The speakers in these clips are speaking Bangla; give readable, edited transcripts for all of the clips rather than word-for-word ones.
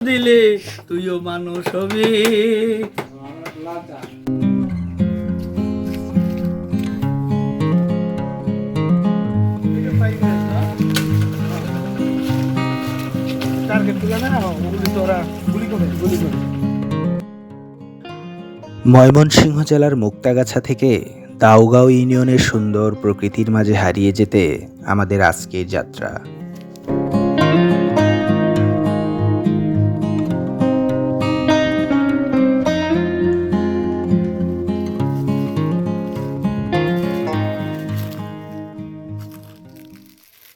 দিলে তুইও মানুষ হবি। ময়মনসিংহ জেলার মুক্তাগাছা থেকে দাউগাঁও ইউনিয়নের সুন্দর প্রকৃতির মাঝে হারিয়ে যেতে আমাদের আজকের যাত্রা।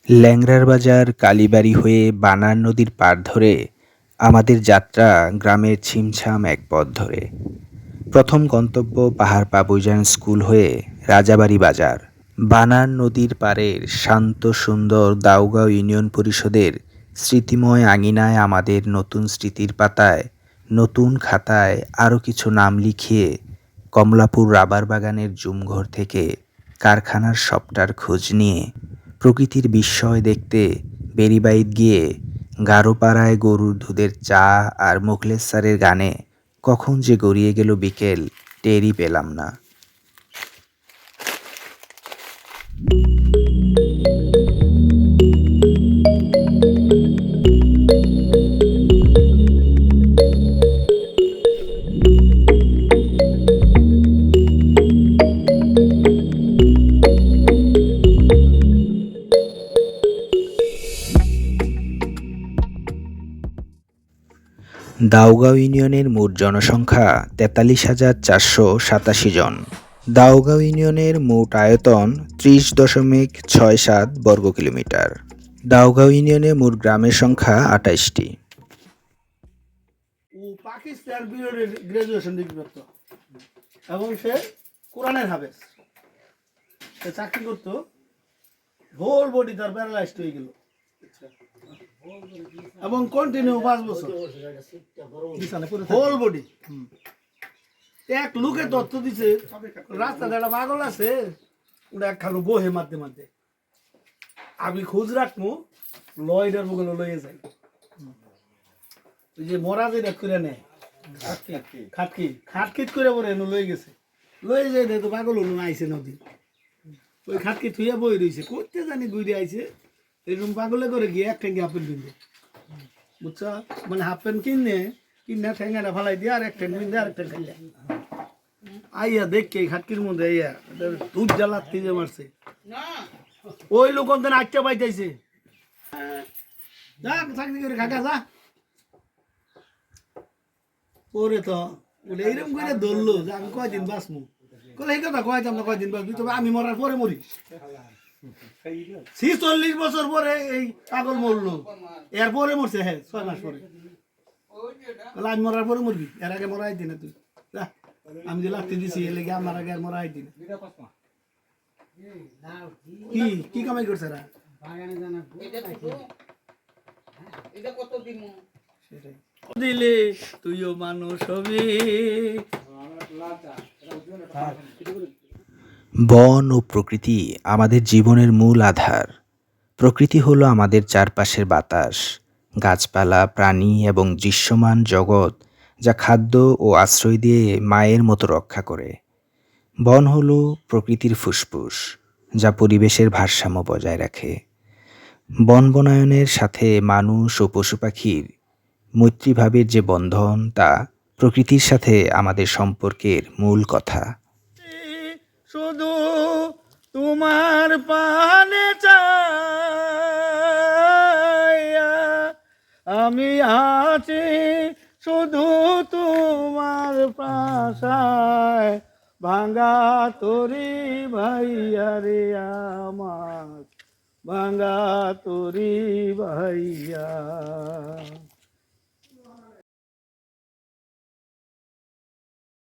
ল্যাংড়ার বাজার কালীবাড়ি হয়ে বানার নদীর পাড় ধরে আমাদের যাত্রা গ্রামের ছিমছাম এক পথ ধরে। প্রথম গন্তব্য পাহাড় পাবুইজান স্কুল হয়ে রাজাবাড়ি বাজার। বানার নদীর পাড়ের শান্ত সুন্দর দাউগাঁও ইউনিয়ন পরিষদের স্মৃতিময় আঙিনায় আমাদের নতুন স্মৃতির পাতায় নতুন খাতায় আরও কিছু নাম লিখিয়ে কমলাপুর রাবার বাগানের জুমঘর থেকে কারখানার সবটার খোঁজ নিয়ে প্রকৃতির বিস্ময় দেখতে বেড়িবাইদ গিয়ে গারোপাড়ায় গরুর দুধের চা আর মোখলেস স্যারের গানে কখন যে গড়িয়ে গেল বিকেল টেরই পেলাম না। দাউগাঁও ইউনিয়নের মোট জনসংখ্যা ৪৩,৪৮৭ জন। দাউগাঁও ইউনিয়নের মোট আয়তন ৩০.৬৭ বর্গ কিলোমিটার। দাউগাঁও ইউনিয়নে মোট গ্রামের সংখ্যা ২৮টি। ও পাকিস্তান বিরোধী গ্রাজুয়েশন ডিগ্রি করতো এবং সে কোরআনের হাফেজ। সে চাকরি করতো, হোল বডি তার প্যারালাইজড হয়ে গেল এবং কন্টিনিউ 5 বছর হোল বডি। এক লোকে তথ্য দিছে রাস্তা একটা পাগল আছে, ওটা এক খালো বহে মারতে মারতে। আমি খোঁজ রাখবো, লয়ডার বগলে লয়ে যাই। ওই যে মরা যেটা করে নেয় খাটকি খাটকিট করে পরে এনে লয়ে গেছে, লয়ে যায় তো পাগল হলো আইছে নদী। ওই খাটকি থুইয়া বই রয়েছে, করতে জানি ঘুরে আইছে। এরকম পাগলে করে গিয়ে এক ট্যাঙ্কি হাফ প্যান্ট কিনবে, বুঝছো? মানে হাফ প্যান্ট কিনে ঠেঙ্গাটা ফালাই দিয়ে আর এক ট্যাঙ্ক কিনতে আর এক ট্যাঙ্ক খাইলে আইয়া দেখকে খাটকির মধ্যে আইয়া দুধ জ্বালাতে যে মারছে। ওই লোক আটটা পাইতেছে, যা চাকরি করে খাকা যা। ওরে তো বলে এইরকম করে ধরলো যে আমি কয়দিন বাঁচবো। কলে এই কথা কয়তাম না, কয়দিন বাঁচবি, তবে আমি মরার পরে মরি। ৪৬ বছর পরে এই পাগল মরলো, এর পরে মরছে। হ্যাঁ ৬ মাস পরে আমি মরার পরে মরবি, এর আগে মরাই দিনা তুই। আমি যে লাগতে দিছি এর লেগে আমার আগে আর মরাই দিনা। কি কি কামাই করছে এরা? সেটাই দিলে তুইও মানুষ হবি। বন ও প্রকৃতি আমাদের জীবনের মূল আধার। প্রকৃতি হলো আমাদের চারপাশের বাতাস, গাছপালা, প্রাণী এবং দৃশ্যমান জগৎ যা খাদ্য ও আশ্রয় দিয়ে মায়ের মতো রক্ষা করে। বন হলো প্রকৃতির ফুসফুস যা পরিবেশের ভারসাম্য বজায় রাখে। বনায়নের সাথে মানুষ ও পশু পাখির মৈত্রীভাবের যে বন্ধন, তা প্রকৃতির সাথে আমাদের সম্পর্কের মূল কথা। শুধু তোমার পানে চাইয়া আমি আছি, শুধু তোমার পাশায় ভাঙ্গা তরি ভাইয়া রে আমার, ভাঙ্গা তরি ভাইয়া।